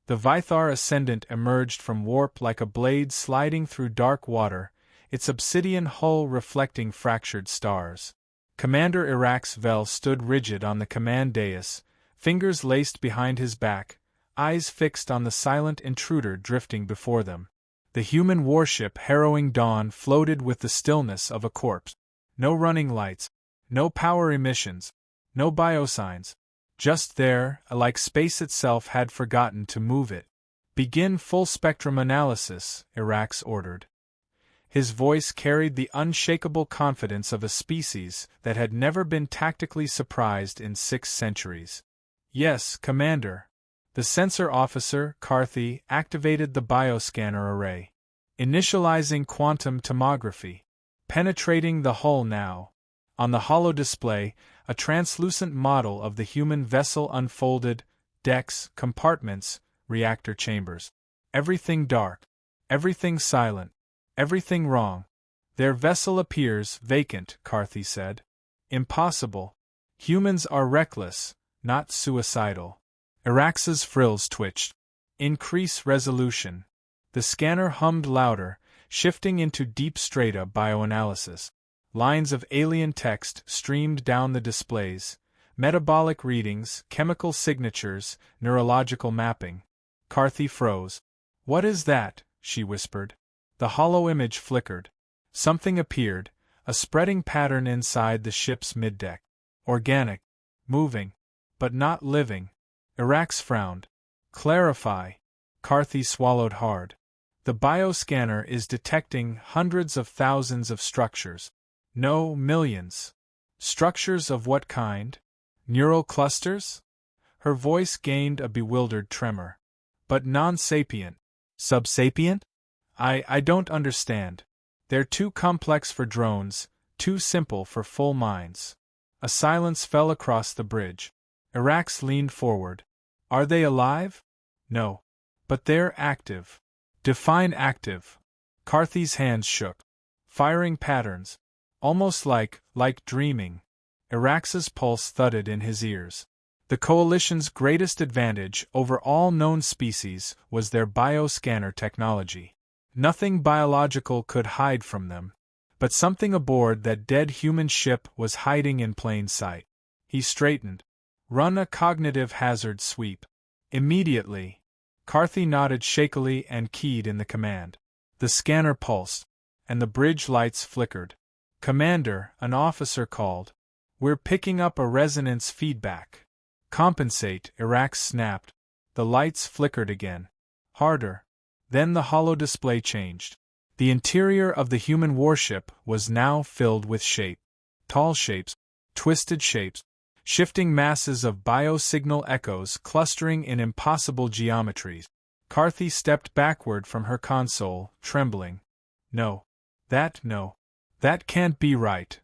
The Vythar Ascendant emerged from warp like a blade sliding through dark water, its obsidian hull reflecting fractured stars. Commander Irax Vel stood rigid on the command dais, fingers laced behind his back, eyes fixed on the silent intruder drifting before them. The human warship Harrowing Dawn floated with the stillness of a corpse. No running lights, no power emissions, no biosigns. Just there, like space itself had forgotten to move it. Begin full-spectrum analysis, Irax ordered. His voice carried the unshakable confidence of a species that had never been tactically surprised in 6 centuries. Yes, Commander. The sensor officer, Carthy, activated the bioscanner array. Initializing quantum tomography. Penetrating the hull now. On the holodisplay, a translucent model of the human vessel unfolded, decks, compartments, reactor chambers. Everything dark. Everything silent. Everything wrong. Their vessel appears vacant, Carthy said. Impossible. Humans are reckless, not suicidal. Irax's frills twitched. Increase resolution. The scanner hummed louder, shifting into deep strata bioanalysis. Lines of alien text streamed down the displays, metabolic readings, chemical signatures, neurological mapping. Carthy froze. What is that? She whispered. The hollow image flickered. Something appeared, a spreading pattern inside the ship's middeck. Organic. Moving. But not living. Irax frowned. Clarify. Carthy swallowed hard. The bioscanner is detecting hundreds of thousands of structures. No, millions. Structures of what kind? Neural clusters? Her voice gained a bewildered tremor. But non-sapient. Subsapient? I don't understand. They're too complex for drones, too simple for full minds. A silence fell across the bridge. Irax leaned forward. Are they alive? No. But they're active. Define active. Carthy's hands shook. Firing patterns. Almost like dreaming. Irax's pulse thudded in his ears. The Coalition's greatest advantage over all known species was their bioscanner technology. Nothing biological could hide from them. But something aboard that dead human ship was hiding in plain sight. He straightened. Run a cognitive hazard sweep. Immediately. Carthy nodded shakily and keyed in the command. The scanner pulsed, and the bridge lights flickered. Commander, an officer called. We're picking up a resonance feedback. Compensate, Irax snapped. The lights flickered again. Harder. Then the holodisplay changed. The interior of the human warship was now filled with shape. Tall shapes, twisted shapes, shifting masses of biosignal echoes clustering in impossible geometries. Carthy stepped backward from her console, trembling. No. That can't be right.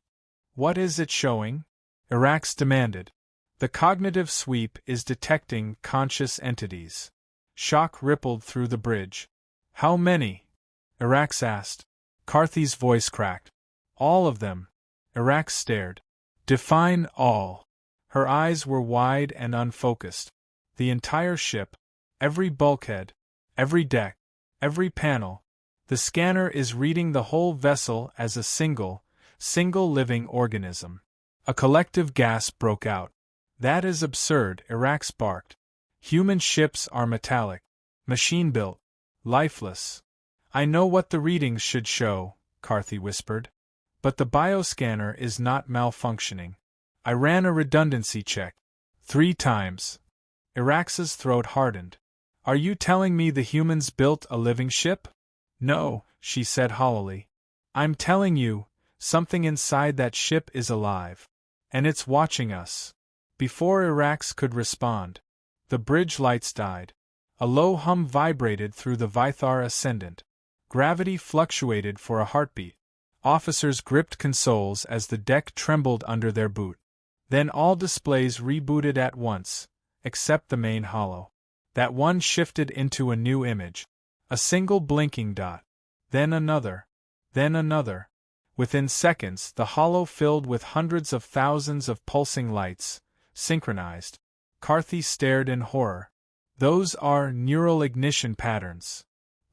What is it showing? Irax demanded. The cognitive sweep is detecting conscious entities. Shock rippled through the bridge. How many? Irax asked. Carthy's voice cracked. All of them. Irax stared. Define all. Her eyes were wide and unfocused. The entire ship, every bulkhead, every deck, every panel. The scanner is reading the whole vessel as a single living organism. A collective gasp broke out. That is absurd, Irax barked. Human ships are metallic, machine-built, lifeless. I know what the readings should show, Carthy whispered. But the bioscanner is not malfunctioning. I ran a redundancy check. 3 times. Irax's throat hardened. Are you telling me the humans built a living ship? No, she said hollowly. I'm telling you, something inside that ship is alive. And it's watching us. Before Irax could respond, the bridge lights died. A low hum vibrated through the Vythar Ascendant. Gravity fluctuated for a heartbeat. Officers gripped consoles as the deck trembled under their boot. Then all displays rebooted at once, except the main holo. That one shifted into a new image. A single blinking dot. Then another. Then another. Within seconds, the holo filled with hundreds of thousands of pulsing lights, synchronized. Carthy stared in horror. Those are neural ignition patterns.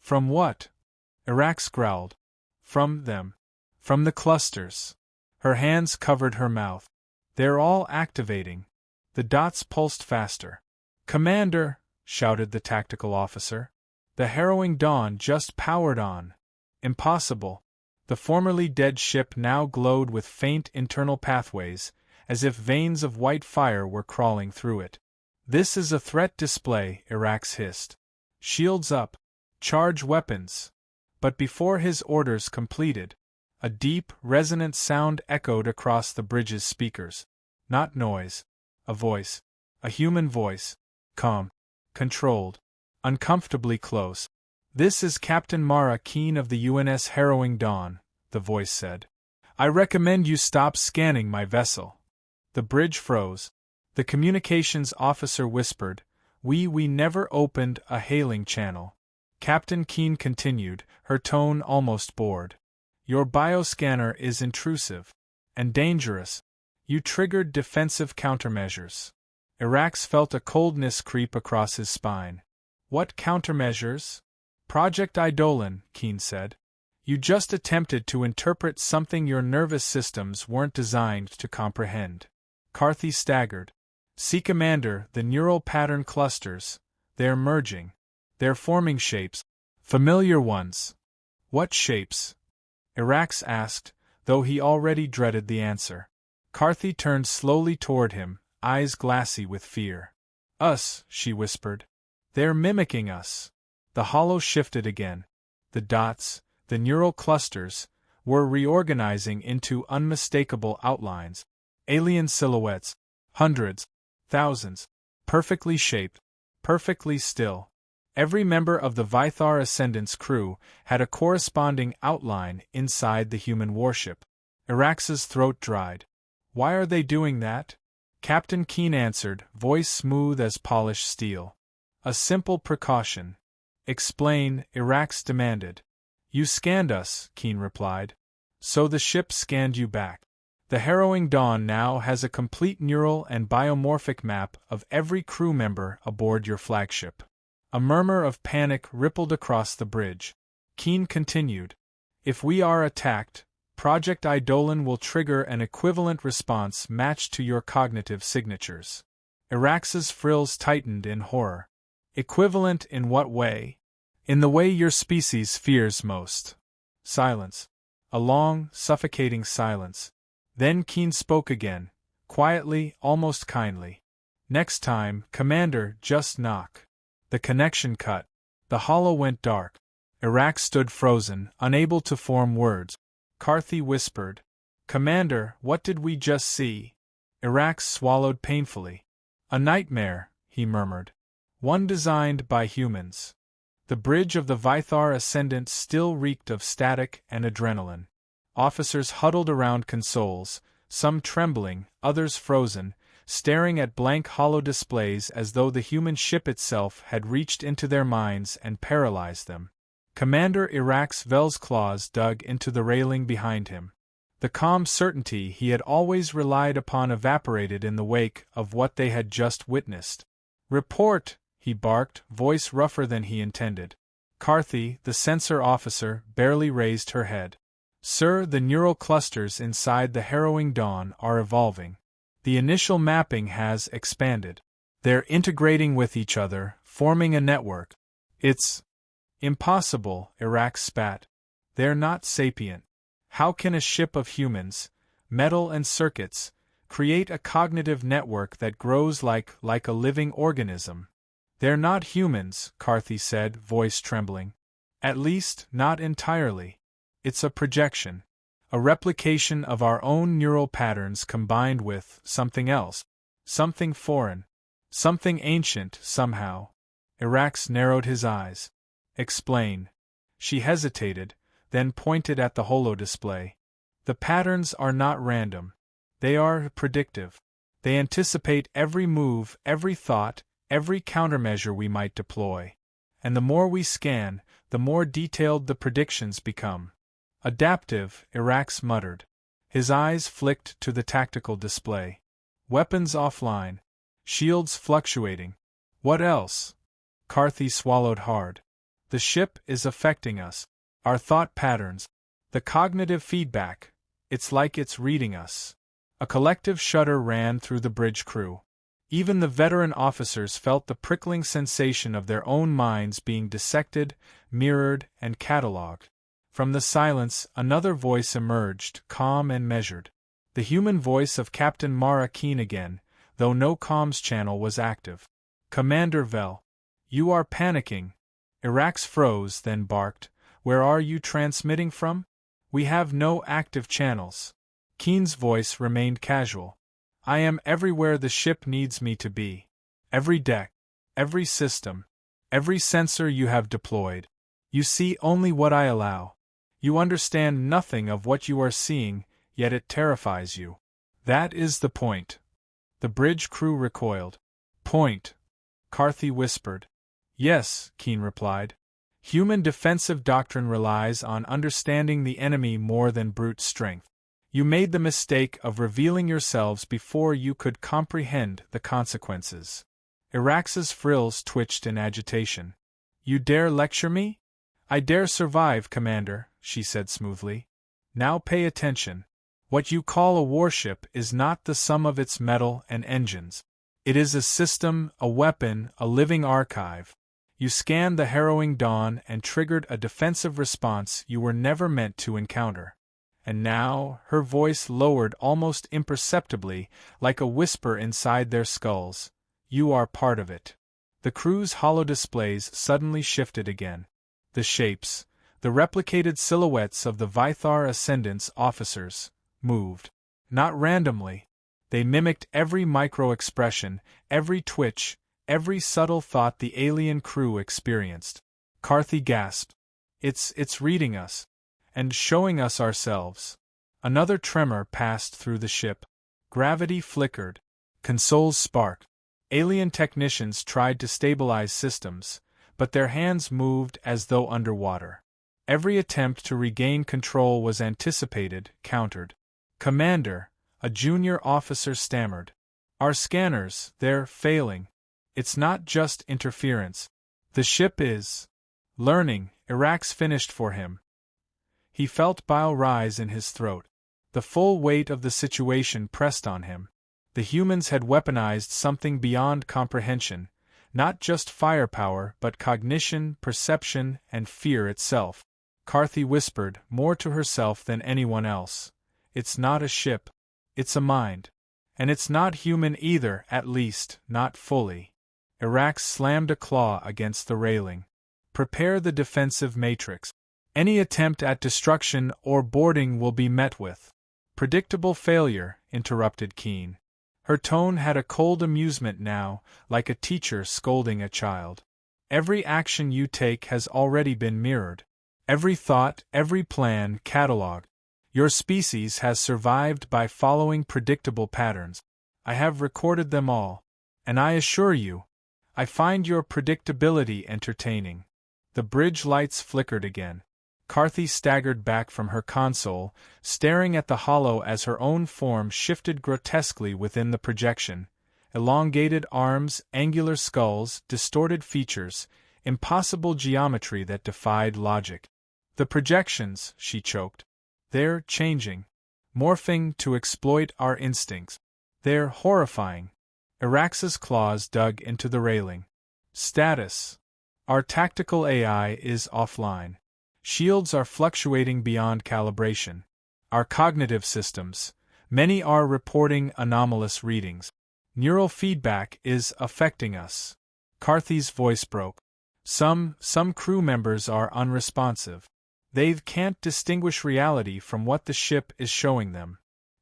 From what? Irax growled. From them. From the clusters. Her hands covered her mouth. They're all activating. The dots pulsed faster. Commander, shouted the tactical officer. The harrowing dawn just powered on. Impossible. The formerly dead ship now glowed with faint internal pathways, as if veins of white fire were crawling through it. This is a threat display, Irax hissed. Shields up. Charge weapons. But before his orders completed, a deep, resonant sound echoed across the bridge's speakers. Not noise. A voice. A human voice. Calm. Controlled. Uncomfortably close. This is Captain Mara Keen of the UNS Harrowing Dawn, the voice said. I recommend you stop scanning my vessel. The bridge froze. The communications officer whispered, We never opened a hailing channel. Captain Keen continued, her tone almost bored. Your bioscanner is intrusive. And dangerous. You triggered defensive countermeasures. Irax felt a coldness creep across his spine. What countermeasures? Project Eidolon, Keen said. You just attempted to interpret something your nervous systems weren't designed to comprehend. Carthy staggered. See, Commander, the neural pattern clusters. They're merging. They're forming shapes. Familiar ones. What shapes? Irax asked, though he already dreaded the answer. Carthy turned slowly toward him, eyes glassy with fear. Us, she whispered. They're mimicking us. The hollow shifted again. The dots, the neural clusters, were reorganizing into unmistakable outlines. Alien silhouettes. Hundreds. Thousands. Perfectly shaped. Perfectly still. Every member of the Vythar Ascendant's crew had a corresponding outline inside the human warship. Irax's throat dried. Why are they doing that? Captain Keen answered, voice smooth as polished steel. A simple precaution. Explain, Irax demanded. You scanned us, Keen replied. So the ship scanned you back. The Harrowing Dawn now has a complete neural and biomorphic map of every crew member aboard your flagship. A murmur of panic rippled across the bridge. Keen continued. If we are attacked, Project Eidolon will trigger an equivalent response matched to your cognitive signatures. Irax's frills tightened in horror. Equivalent in what way? In the way your species fears most. Silence. A long, suffocating silence. Then Keen spoke again, quietly, almost kindly. Next time, Commander, just knock. The connection cut. The hollow went dark. Irax stood frozen, unable to form words. Carthy whispered. Commander, what did we just see? Irax swallowed painfully. A nightmare, he murmured. One designed by humans. The bridge of the Vythar Ascendant still reeked of static and adrenaline. Officers huddled around consoles, some trembling, others frozen, staring at blank hollow displays as though the human ship itself had reached into their minds and paralyzed them. Commander Irax Vel's claws dug into the railing behind him. The calm certainty he had always relied upon evaporated in the wake of what they had just witnessed. Report, he barked, voice rougher than he intended. Carthy, the sensor officer, barely raised her head. Sir, the neural clusters inside the Harrowing Dawn are evolving. The initial mapping has expanded. They're integrating with each other, forming a network. It's impossible, Irax spat. They're not sapient. How can a ship of humans, metal and circuits, create a cognitive network that grows like a living organism? They're not humans, Carthy said, voice trembling. At least, not entirely. It's a projection. A replication of our own neural patterns combined with something else. Something foreign. Something ancient, somehow. Irax narrowed his eyes. Explain. She hesitated, then pointed at the holodisplay. The patterns are not random. They are predictive. They anticipate every move, every thought, every countermeasure we might deploy. And the more we scan, the more detailed the predictions become. Adaptive, Irax muttered. His eyes flicked to the tactical display. Weapons offline. Shields fluctuating. What else? Carthy swallowed hard. The ship is affecting us. Our thought patterns. The cognitive feedback. It's like it's reading us. A collective shudder ran through the bridge crew. Even the veteran officers felt the prickling sensation of their own minds being dissected, mirrored, and catalogued. From the silence, another voice emerged, calm and measured. The human voice of Captain Mara Keen again, though no comms channel was active. "Commander Vell, you are panicking." Irax froze, then barked, "Where are you transmitting from? We have no active channels." Keen's voice remained casual. "I am everywhere the ship needs me to be. Every deck, every system, every sensor you have deployed. You see only what I allow. You understand nothing of what you are seeing, yet it terrifies you. That is the point." The bridge crew recoiled. "Point?" Carthy whispered. "Yes," Keen replied. "Human defensive doctrine relies on understanding the enemy more than brute strength. You made the mistake of revealing yourselves before you could comprehend the consequences." Irax's frills twitched in agitation. "You dare lecture me?" "I dare survive, Commander," she said smoothly. "Now pay attention. What you call a warship is not the sum of its metal and engines. It is a system, a weapon, a living archive. You scanned the harrowing dawn and triggered a defensive response you were never meant to encounter. And now," her voice lowered almost imperceptibly, like a whisper inside their skulls, "you are part of it." The crew's holodisplays suddenly shifted again. The shapes, the replicated silhouettes of the Vythar Ascendant's officers, moved. Not randomly. They mimicked every micro-expression, every twitch, every subtle thought the alien crew experienced. Carthy gasped. It's reading us. And showing us ourselves." Another tremor passed through the ship. Gravity flickered. Consoles sparked. Alien technicians tried to stabilize systems, but their hands moved as though underwater. Every attempt to regain control was anticipated, countered. "Commander," a junior officer stammered. "Our scanners, they're failing. It's not just interference. The ship is learning." Irax finished for him. He felt bile rise in his throat. The full weight of the situation pressed on him. The humans had weaponized something beyond comprehension, not just firepower but cognition, perception, and fear itself. Carthy whispered, more to herself than anyone else. "It's not a ship. It's a mind. And it's not human either, at least, not fully." Irax slammed a claw against the railing. "Prepare the defensive matrix. Any attempt at destruction or boarding will be met with." "Predictable failure," interrupted Keen. Her tone had a cold amusement now, like a teacher scolding a child. "Every action you take has already been mirrored. Every thought, every plan, catalogued. Your species has survived by following predictable patterns. I have recorded them all. And I assure you, I find your predictability entertaining." The bridge lights flickered again. Carthy staggered back from her console, staring at the hollow as her own form shifted grotesquely within the projection. Elongated arms, angular skulls, distorted features, impossible geometry that defied logic. "The projections," she choked. "They're changing. Morphing to exploit our instincts. They're horrifying." Irax's claws dug into the railing. "Status. Our tactical AI is offline. Shields are fluctuating beyond calibration. Our cognitive systems, many are reporting anomalous readings. Neural feedback is affecting us." Carthy's voice broke. Some crew members are unresponsive. They can't distinguish reality from what the ship is showing them."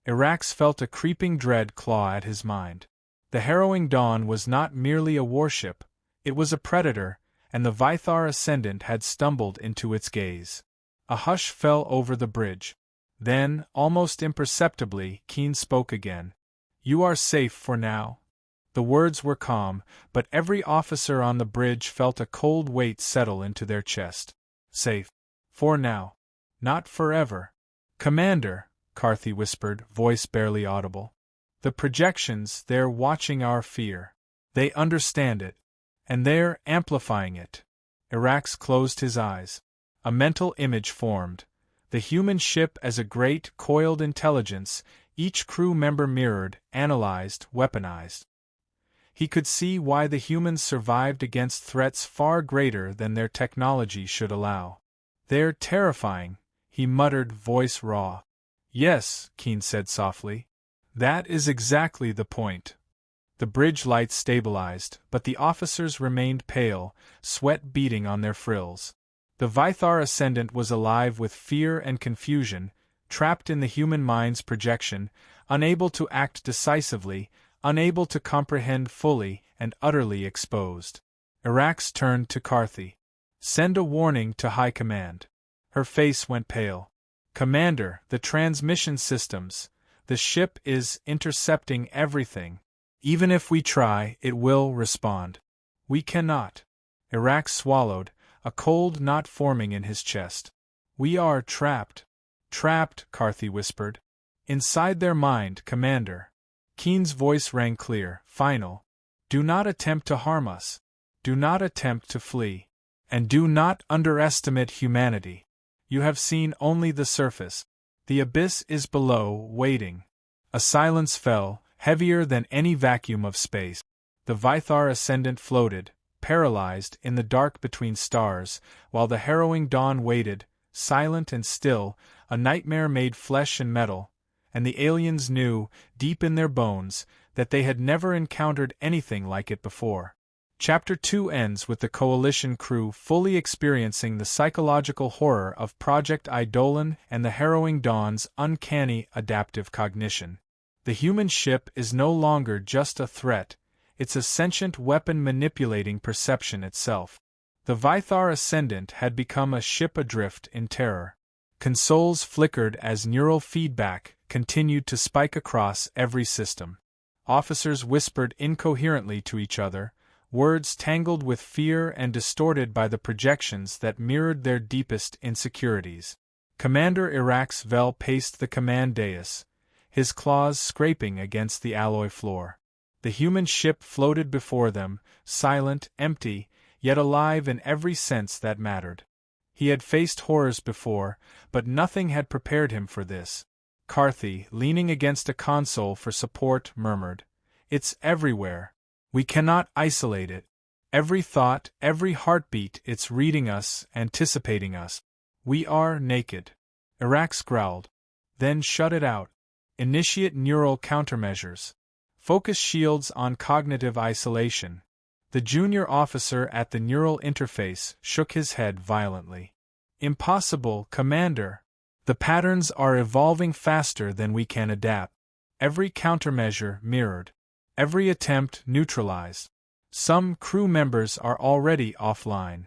Irax felt a creeping dread claw at his mind. The harrowing dawn was not merely a warship, it was a predator, and the Vythar Ascendant had stumbled into its gaze. A hush fell over the bridge. Then, almost imperceptibly, Keen spoke again. "You are safe for now." The words were calm, but every officer on the bridge felt a cold weight settle into their chest. "Safe. For now. Not forever." "Commander," Carthy whispered, voice barely audible. "The projections, they're watching our fear. They understand it. And they're amplifying it. Irax closed his eyes. A mental image formed. The human ship as a great, coiled intelligence, each crew member mirrored, analyzed, weaponized. He could see why the humans survived against threats far greater than their technology should allow. "They're terrifying," he muttered, voice raw. "Yes," Keen said softly. "That is exactly the point." The bridge lights stabilized, but the officers remained pale, sweat beading on their frills. The Vythar Ascendant was alive with fear and confusion, trapped in the human mind's projection, unable to act decisively, unable to comprehend fully, and utterly exposed. Irax turned to Carthy. "Send a warning to High Command." Her face went pale. "Commander, the transmission systems. The ship is intercepting everything. Even if we try, it will respond. We cannot." Irax swallowed, a cold knot forming in his chest. "We are trapped." "Trapped," Carthy whispered. "Inside their mind, Commander." Keen's voice rang clear, final. "Do not attempt to harm us. Do not attempt to flee. And do not underestimate humanity. You have seen only the surface. The abyss is below, waiting." A silence fell, heavier than any vacuum of space. The Vythar Ascendant floated, paralyzed, in the dark between stars, while the harrowing dawn waited, silent and still, a nightmare made flesh and metal, and the aliens knew, deep in their bones, that they had never encountered anything like it before. Chapter 2 ends with the Coalition crew fully experiencing the psychological horror of Project Eidolon and the harrowing dawn's uncanny adaptive cognition. The human ship is no longer just a threat, it's a sentient weapon manipulating perception itself. The Vythar Ascendant had become a ship adrift in terror. Consoles flickered as neural feedback continued to spike across every system. Officers whispered incoherently to each other, words tangled with fear and distorted by the projections that mirrored their deepest insecurities. Commander Irax Vel paced the command dais, his claws scraping against the alloy floor. The human ship floated before them, silent, empty, yet alive in every sense that mattered. He had faced horrors before, but nothing had prepared him for this. Carthy, leaning against a console for support, murmured, "It's everywhere. We cannot isolate it. Every thought, every heartbeat, it's reading us, anticipating us. We are naked." Irax growled. "Then shut it out. Initiate neural countermeasures. Focus shields on cognitive isolation." The junior officer at the neural interface shook his head violently. "Impossible, Commander. The patterns are evolving faster than we can adapt. Every countermeasure mirrored. Every attempt neutralized. Some crew members are already offline."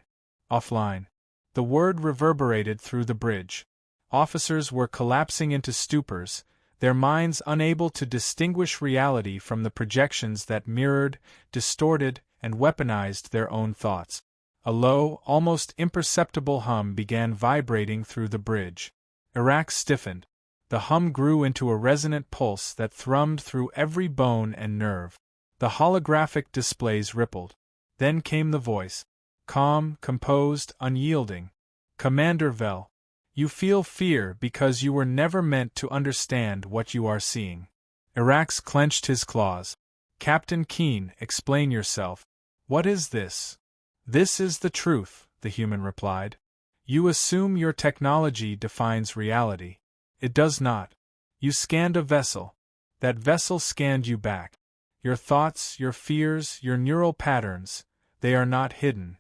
Offline. The word reverberated through the bridge. Officers were collapsing into stupors, their minds unable to distinguish reality from the projections that mirrored, distorted, and weaponized their own thoughts. A low, almost imperceptible hum began vibrating through the bridge. Irax stiffened. The hum grew into a resonant pulse that thrummed through every bone and nerve. The holographic displays rippled. Then came the voice. Calm, composed, unyielding. "Commander Vel. You feel fear because you were never meant to understand what you are seeing." Irax clenched his claws. "Captain Keen, explain yourself. What is this?" "This is the truth," the human replied. "You assume your technology defines reality. It does not. You scanned a vessel. That vessel scanned you back. Your thoughts, your fears, your neural patterns, they are not hidden.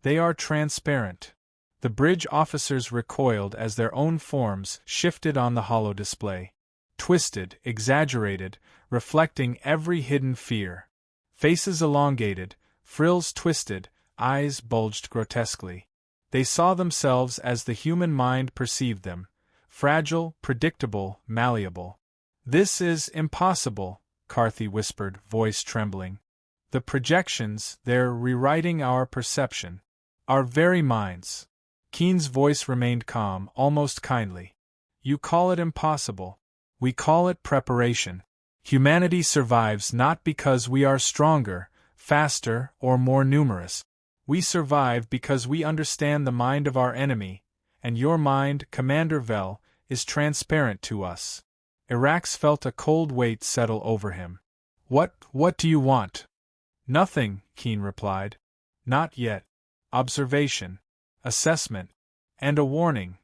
They are transparent." The bridge officers recoiled as their own forms shifted on the holo display. Twisted, exaggerated, reflecting every hidden fear. Faces elongated, frills twisted, eyes bulged grotesquely. They saw themselves as the human mind perceived them, fragile, predictable, malleable. "This is impossible," Carthy whispered, voice trembling. "The projections, they're rewriting our perception. Our very minds." Keen's voice remained calm, almost kindly. "You call it impossible. We call it preparation. Humanity survives not because we are stronger, faster, or more numerous. We survive because we understand the mind of our enemy, and your mind, Commander Vel, is transparent to us. Irax felt a cold weight settle over him. What do you want? Nothing, Keen replied. Not yet. Observation, assessment, and a warning.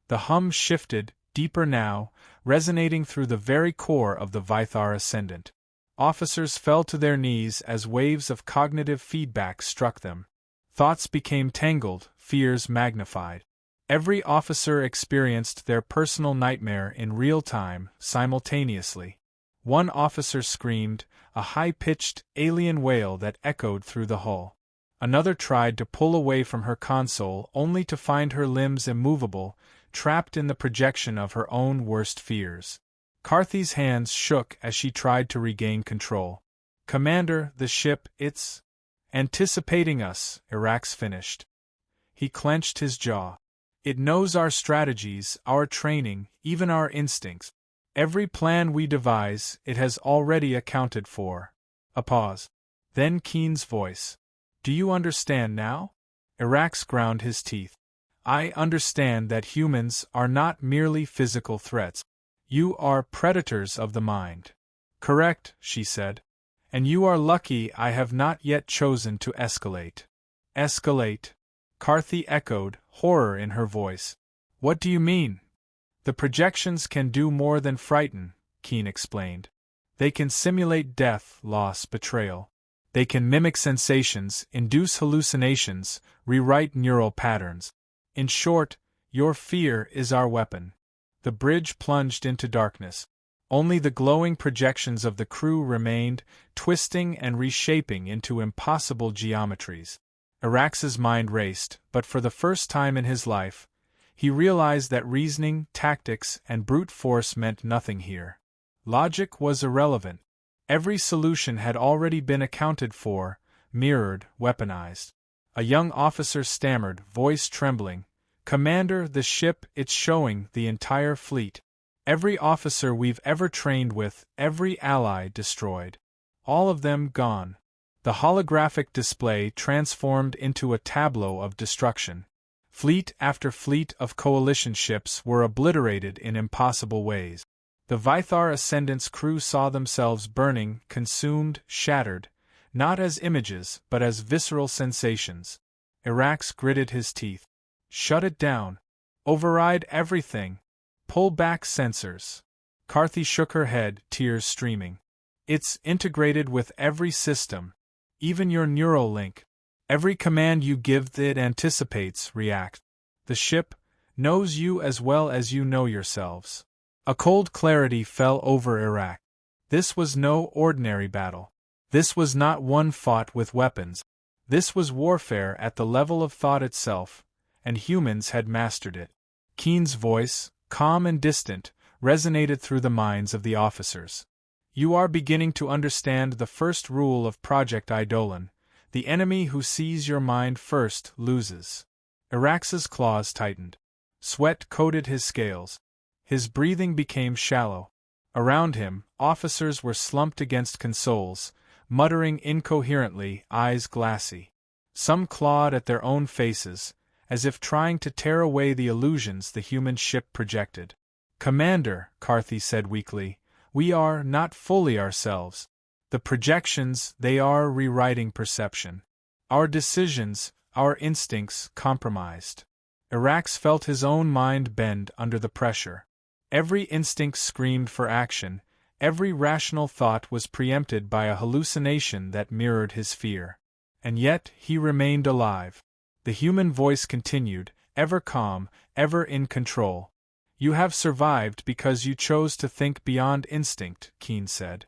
The hum shifted, deeper now, resonating through the very core of the Vythar Ascendant. Officers fell to their knees as waves of cognitive feedback struck them. Thoughts became tangled, fears magnified. Every officer experienced their personal nightmare in real time, simultaneously. One officer screamed, a high-pitched, alien wail that echoed through the hull. Another tried to pull away from her console only to find her limbs immovable, trapped in the projection of her own worst fears. Carthy's hands shook as she tried to regain control. Commander, the ship, it's anticipating us, Irax finished. He clenched his jaw. It knows our strategies, our training, even our instincts. Every plan we devise, it has already accounted for. A pause. Then Keen's voice. Do you understand now? Irax ground his teeth. I understand that humans are not merely physical threats. You are predators of the mind. Correct, she said. And you are lucky I have not yet chosen to escalate. Escalate? Carthy echoed, horror in her voice. What do you mean? The projections can do more than frighten, Keen explained. They can simulate death, loss, betrayal. They can mimic sensations, induce hallucinations, rewrite neural patterns. In short, your fear is our weapon. The bridge plunged into darkness. Only the glowing projections of the crew remained, twisting and reshaping into impossible geometries. Irax's mind raced, but for the first time in his life, he realized that reasoning, tactics, and brute force meant nothing here. Logic was irrelevant. Every solution had already been accounted for, mirrored, weaponized. A young officer stammered, voice trembling, Commander, the ship, it's showing the entire fleet. Every officer we've ever trained with, every ally destroyed. All of them gone. The holographic display transformed into a tableau of destruction. Fleet after fleet of coalition ships were obliterated in impossible ways. The Vythar Ascendant's crew saw themselves burning, consumed, shattered, not as images but as visceral sensations. Irax gritted his teeth. Shut it down. Override everything. Pull back sensors. Carthy shook her head, tears streaming. It's integrated with every system. Even your neural link. Every command you give it anticipates, react. The ship knows you as well as you know yourselves. A cold clarity fell over Irax. This was no ordinary battle. This was not one fought with weapons. This was warfare at the level of thought itself, and humans had mastered it. Keen's voice, calm and distant, resonated through the minds of the officers. You are beginning to understand the first rule of Project Eidolon. The enemy who sees your mind first loses. Irax's claws tightened. Sweat coated his scales. His breathing became shallow. Around him, officers were slumped against consoles, muttering incoherently, eyes glassy. Some clawed at their own faces, as if trying to tear away the illusions the human ship projected. Commander, Carthy said weakly, we are not fully ourselves. The projections, they are rewriting perception. Our decisions, our instincts, compromised. Irax felt his own mind bend under the pressure. Every instinct screamed for action, every rational thought was preempted by a hallucination that mirrored his fear. And yet, he remained alive. The human voice continued, ever calm, ever in control. You have survived because you chose to think beyond instinct, Keen said.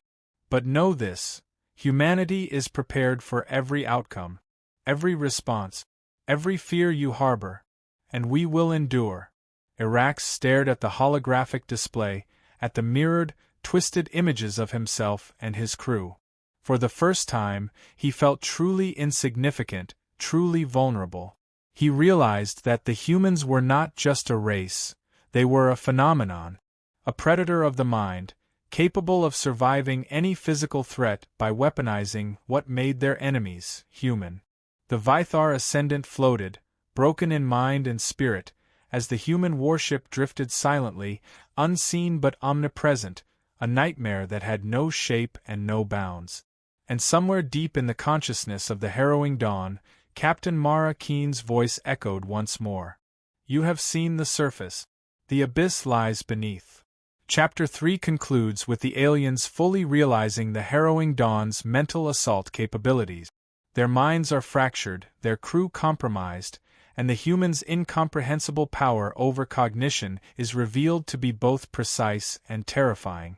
But know this, humanity is prepared for every outcome, every response, every fear you harbor, and we will endure. Irax stared at the holographic display, at the mirrored, twisted images of himself and his crew. For the first time, he felt truly insignificant, truly vulnerable. He realized that the humans were not just a race, they were a phenomenon, a predator of the mind, capable of surviving any physical threat by weaponizing what made their enemies human. The Vythar Ascendant floated, broken in mind and spirit, as the human warship drifted silently, unseen but omnipresent, a nightmare that had no shape and no bounds. And somewhere deep in the consciousness of the harrowing dawn, Captain Mara Keen's voice echoed once more. You have seen the surface. The abyss lies beneath. Chapter 3 concludes with the aliens fully realizing the harrowing dawn's mental assault capabilities. Their minds are fractured, their crew compromised, and the humans' incomprehensible power over cognition is revealed to be both precise and terrifying.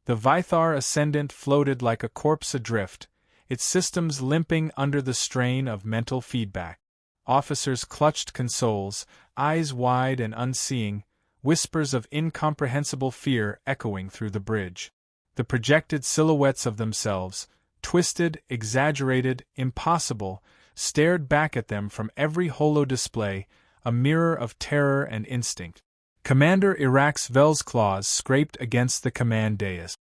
The Vythar Ascendant floated like a corpse adrift, its systems limping under the strain of mental feedback. Officers clutched consoles, eyes wide and unseeing, whispers of incomprehensible fear echoing through the bridge. The projected silhouettes of themselves, twisted, exaggerated, impossible, stared back at them from every holo-display, a mirror of terror and instinct. Commander Irax Vel's claws scraped against the command dais.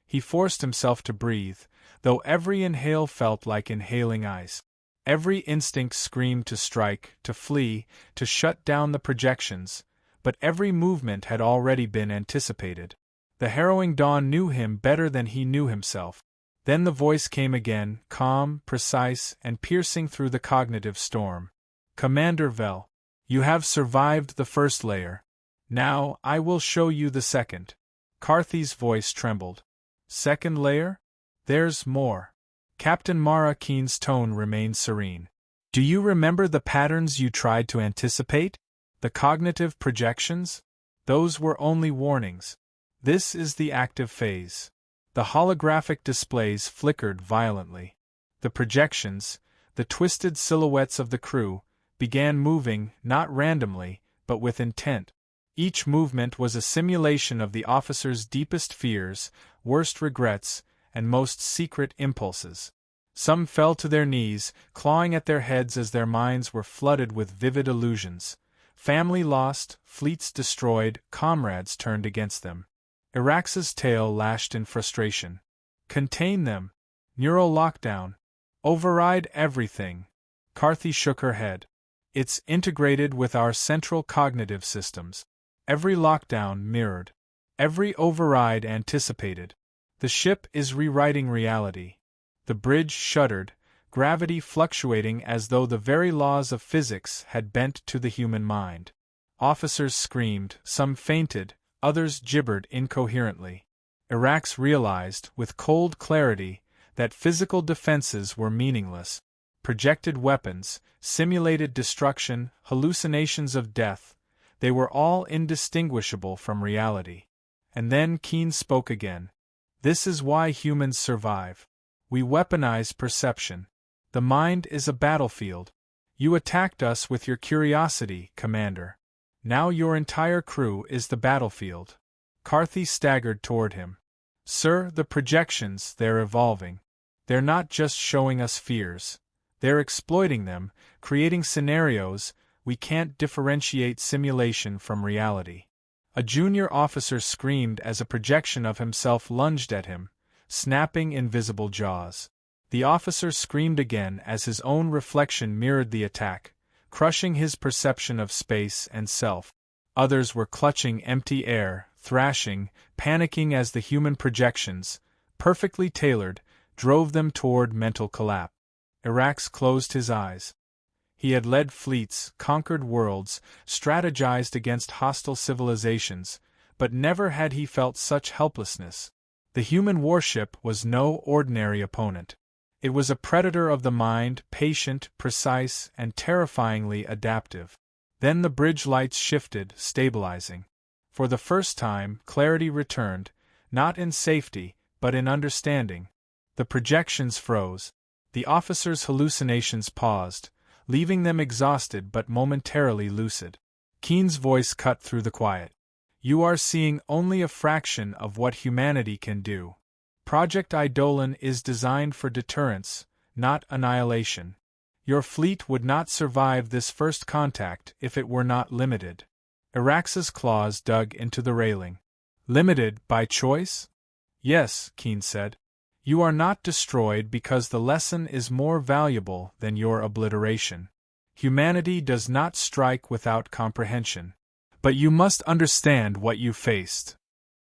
He forced himself to breathe, though every inhale felt like inhaling ice. Every instinct screamed to strike, to flee, to shut down the projections, but every movement had already been anticipated. The harrowing dawn knew him better than he knew himself. Then the voice came again, calm, precise, and piercing through the cognitive storm. Commander Vel, you have survived the first layer. Now, I will show you the second. Carthy's voice trembled. Second layer? There's more. Captain Mara Keen's tone remained serene. Do you remember the patterns you tried to anticipate? The cognitive projections? Those were only warnings. This is the active phase. The holographic displays flickered violently. The projections, the twisted silhouettes of the crew, began moving, not randomly, but with intent. Each movement was a simulation of the officer's deepest fears, worst regrets, and most secret impulses. Some fell to their knees, clawing at their heads as their minds were flooded with vivid illusions. Family lost, fleets destroyed, comrades turned against them. Irax's tail lashed in frustration. Contain them. Neural lockdown. Override everything. Carthy shook her head. It's integrated with our central cognitive systems. Every lockdown mirrored. Every override anticipated. The ship is rewriting reality. The bridge shuddered, gravity fluctuating as though the very laws of physics had bent to the human mind. Officers screamed, some fainted, others gibbered incoherently. Irax realized, with cold clarity, that physical defenses were meaningless. Projected weapons, simulated destruction, hallucinations of death, they were all indistinguishable from reality. And then Keen spoke again. This is why humans survive. We weaponize perception. The mind is a battlefield. You attacked us with your curiosity, Commander. Now your entire crew is the battlefield. Carthy staggered toward him. Sir, the projections, they're evolving. They're not just showing us fears. They're exploiting them, creating scenarios. We can't differentiate simulation from reality. A junior officer screamed as a projection of himself lunged at him, snapping invisible jaws. The officer screamed again as his own reflection mirrored the attack, crushing his perception of space and self. Others were clutching empty air, thrashing, panicking as the human projections, perfectly tailored, drove them toward mental collapse. Irax closed his eyes. He had led fleets, conquered worlds, strategized against hostile civilizations, but never had he felt such helplessness. The human warship was no ordinary opponent. It was a predator of the mind, patient, precise, and terrifyingly adaptive. Then the bridge lights shifted, stabilizing. For the first time, clarity returned, not in safety, but in understanding. The projections froze. The officers' hallucinations paused, leaving them exhausted but momentarily lucid. Keen's voice cut through the quiet. You are seeing only a fraction of what humanity can do. Project Eidolon is designed for deterrence, not annihilation. Your fleet would not survive this first contact if it were not limited. Irax's claws dug into the railing. Limited by choice? Yes, Keen said. You are not destroyed because the lesson is more valuable than your obliteration. Humanity does not strike without comprehension. But you must understand what you faced.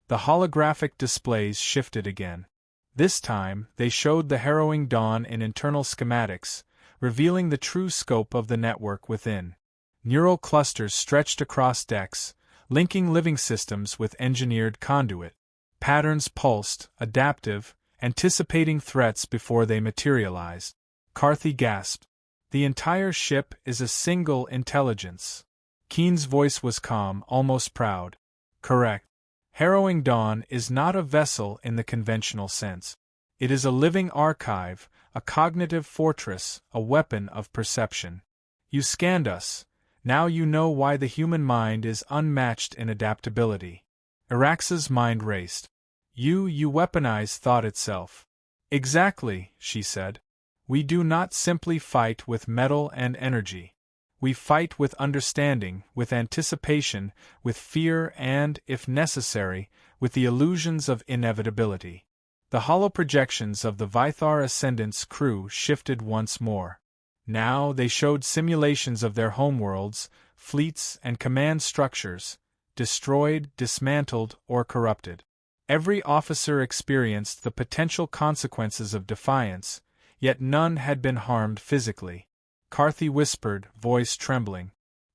The holographic displays shifted again. This time, they showed the harrowing dawn in internal schematics, revealing the true scope of the network within. Neural clusters stretched across decks, linking living systems with engineered conduit. Patterns pulsed, adaptive, anticipating threats before they materialized. Carthy gasped. The entire ship is a single intelligence. Keen's voice was calm, almost proud. Correct. Harrowing Dawn is not a vessel in the conventional sense. It is a living archive, a cognitive fortress, a weapon of perception. You scanned us. Now you know why the human mind is unmatched in adaptability. Arax's mind raced. You weaponize thought itself. Exactly, she said. We do not simply fight with metal and energy. We fight with understanding, with anticipation, with fear and, if necessary, with the illusions of inevitability. The hollow projections of the Vythar Ascendant's crew shifted once more. Now they showed simulations of their homeworlds, fleets and command structures, destroyed, dismantled, or corrupted. Every officer experienced the potential consequences of defiance, yet none had been harmed physically. Carthy whispered, voice trembling.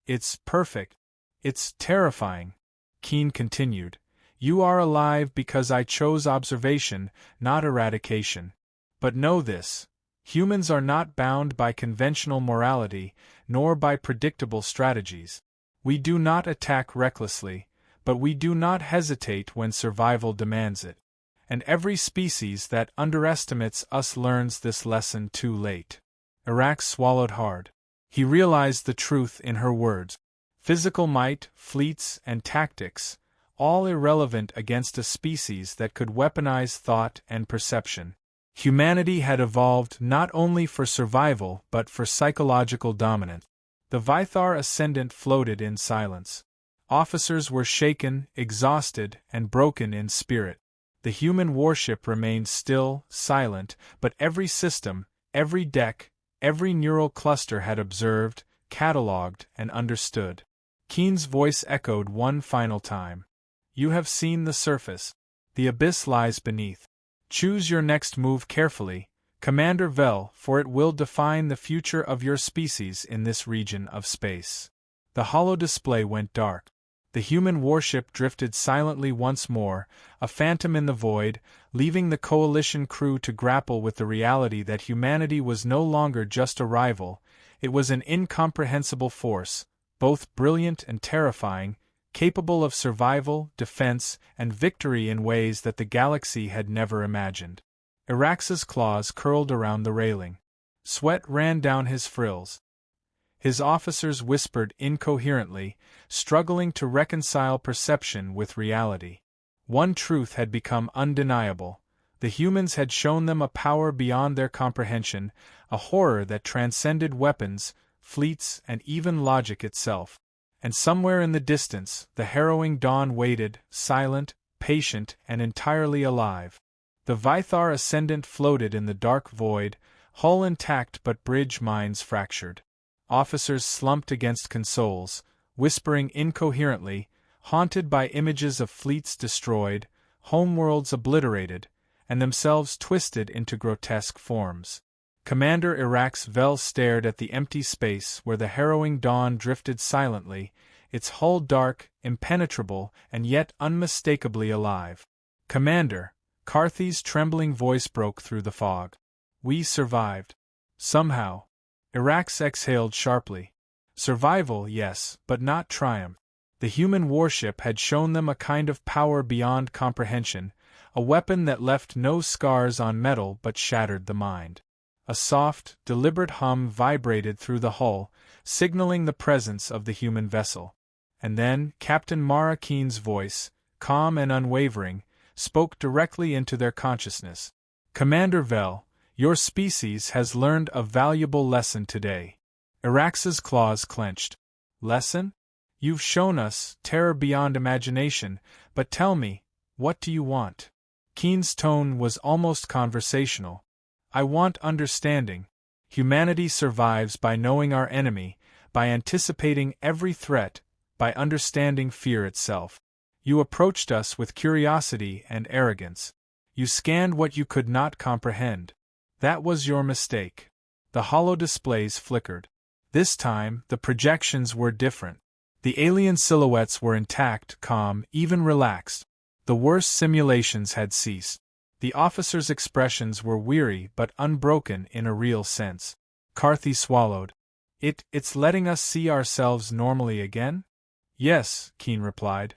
It's perfect. It's terrifying. Keen continued. You are alive because I chose observation, not eradication. But know this. Humans are not bound by conventional morality, nor by predictable strategies. We do not attack recklessly, but we do not hesitate when survival demands it. And every species that underestimates us learns this lesson too late. Arax swallowed hard. He realized the truth in her words. Physical might, fleets, and tactics, all irrelevant against a species that could weaponize thought and perception. Humanity had evolved not only for survival but for psychological dominance. The Vythar Ascendant floated in silence. Officers were shaken, exhausted, and broken in spirit. The human warship remained still, silent, but every system, every deck, every neural cluster had observed, catalogued, and understood. Keen's voice echoed one final time. You have seen the surface. The abyss lies beneath. Choose your next move carefully, Commander Vel, for it will define the future of your species in this region of space. The hollow display went dark. The human warship drifted silently once more, a phantom in the void, leaving the coalition crew to grapple with the reality that humanity was no longer just a rival, it was an incomprehensible force, both brilliant and terrifying, capable of survival, defense, and victory in ways that the galaxy had never imagined. Arax's claws curled around the railing. Sweat ran down his frills. His officers whispered incoherently, struggling to reconcile perception with reality. One truth had become undeniable. The humans had shown them a power beyond their comprehension, a horror that transcended weapons, fleets, and even logic itself. And somewhere in the distance, the harrowing dawn waited, silent, patient, and entirely alive. The Vythar Ascendant floated in the dark void, hull intact but bridge minds fractured. Officers slumped against consoles, whispering incoherently, haunted by images of fleets destroyed, homeworlds obliterated, and themselves twisted into grotesque forms. Commander Irax Vel stared at the empty space where the harrowing dawn drifted silently, its hull dark, impenetrable, and yet unmistakably alive. Commander, Carthy's trembling voice broke through the fog. We survived. Somehow. Irax exhaled sharply. Survival, yes, but not triumph. The human warship had shown them a kind of power beyond comprehension, a weapon that left no scars on metal but shattered the mind. A soft, deliberate hum vibrated through the hull, signaling the presence of the human vessel. And then Captain Mara Keen's voice, calm and unwavering, spoke directly into their consciousness. Commander Vel, your species has learned a valuable lesson today. Irax's claws clenched. Lesson? You've shown us terror beyond imagination, but tell me, what do you want? Keen's tone was almost conversational. I want understanding. Humanity survives by knowing our enemy, by anticipating every threat, by understanding fear itself. You approached us with curiosity and arrogance. You scanned what you could not comprehend. That was your mistake. The hollow displays flickered. This time, the projections were different. The alien silhouettes were intact, calm, even relaxed. The worst simulations had ceased. The officers' expressions were weary but unbroken in a real sense. Carthy swallowed. It's letting us see ourselves normally again? Yes, Keen replied.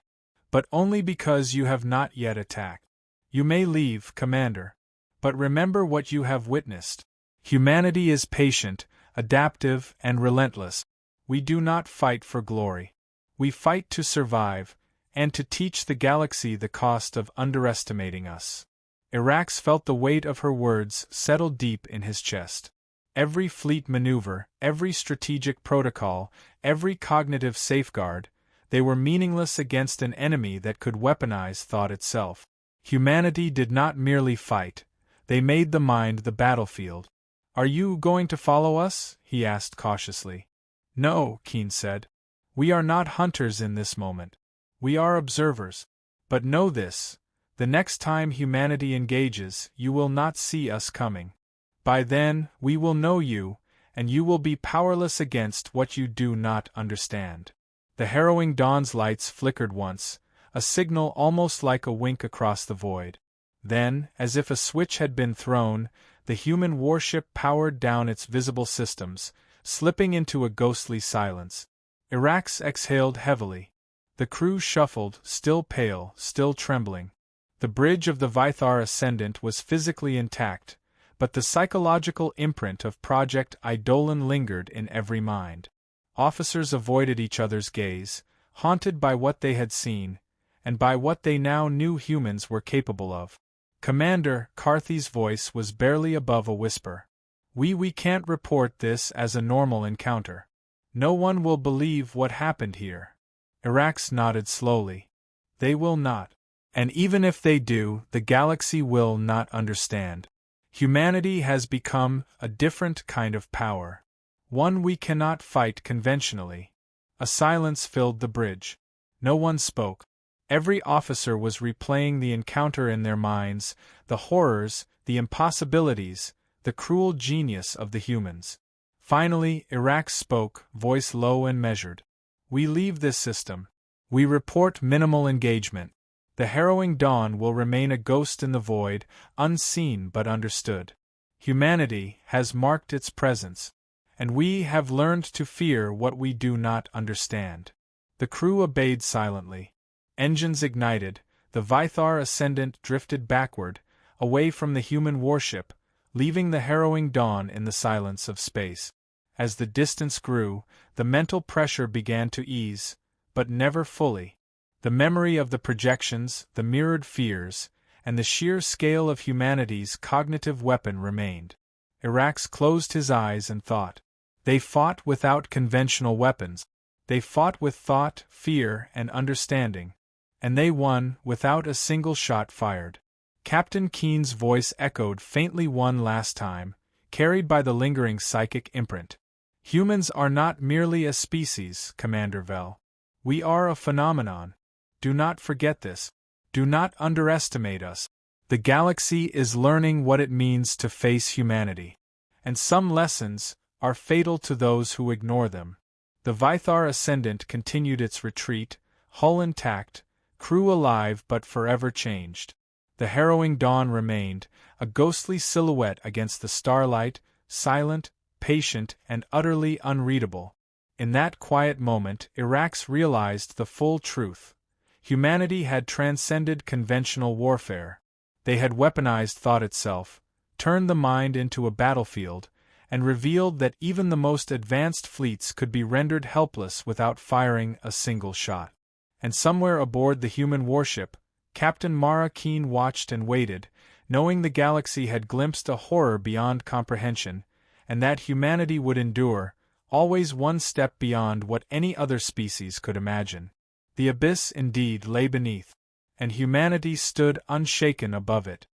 But only because you have not yet attacked. You may leave, Commander. But remember what you have witnessed. Humanity is patient, adaptive, and relentless. We do not fight for glory. We fight to survive, and to teach the galaxy the cost of underestimating us. Irax felt the weight of her words settle deep in his chest. Every fleet maneuver, every strategic protocol, every cognitive safeguard, they were meaningless against an enemy that could weaponize thought itself. Humanity did not merely fight, they made the mind the battlefield. Are you going to follow us? He asked cautiously. No, Keen said. We are not hunters in this moment. We are observers. But know this, the next time humanity engages, you will not see us coming. By then, we will know you, and you will be powerless against what you do not understand. The harrowing dawn's lights flickered once, a signal almost like a wink across the void. Then, as if a switch had been thrown, the human warship powered down its visible systems, slipping into a ghostly silence. Irax exhaled heavily. The crew shuffled, still pale, still trembling. The bridge of the Vythar Ascendant was physically intact, but the psychological imprint of Project Eidolon lingered in every mind. Officers avoided each other's gaze, haunted by what they had seen, and by what they now knew humans were capable of. Commander, Carthy's voice was barely above a whisper. We can't report this as a normal encounter. No one will believe what happened here. Irax nodded slowly. They will not. And even if they do, the galaxy will not understand. Humanity has become a different kind of power. One we cannot fight conventionally. A silence filled the bridge. No one spoke. Every officer was replaying the encounter in their minds, the horrors, the impossibilities, the cruel genius of the humans. Finally, Irax spoke, voice low and measured. We leave this system. We report minimal engagement. The harrowing dawn will remain a ghost in the void, unseen but understood. Humanity has marked its presence, and we have learned to fear what we do not understand. The crew obeyed silently. Engines ignited, the Vythar Ascendant drifted backward, away from the human warship, leaving the harrowing dawn in the silence of space. As the distance grew, the mental pressure began to ease, but never fully. The memory of the projections, the mirrored fears, and the sheer scale of humanity's cognitive weapon remained. Irax closed his eyes and thought. They fought without conventional weapons. They fought with thought, fear, and understanding. And they won without a single shot fired. Captain Keen's voice echoed faintly one last time, carried by the lingering psychic imprint. Humans are not merely a species, Commander Vel. We are a phenomenon. Do not forget this. Do not underestimate us. The galaxy is learning what it means to face humanity. And some lessons are fatal to those who ignore them. The Vythar Ascendant continued its retreat, hull intact, crew alive but forever changed. The harrowing dawn remained, a ghostly silhouette against the starlight, silent, patient, and utterly unreadable. In that quiet moment, Irax realized the full truth. Humanity had transcended conventional warfare. They had weaponized thought itself, turned the mind into a battlefield, and revealed that even the most advanced fleets could be rendered helpless without firing a single shot. And somewhere aboard the human warship, Captain Mara Keen watched and waited, knowing the galaxy had glimpsed a horror beyond comprehension, and that humanity would endure, always one step beyond what any other species could imagine. The abyss indeed lay beneath, and humanity stood unshaken above it.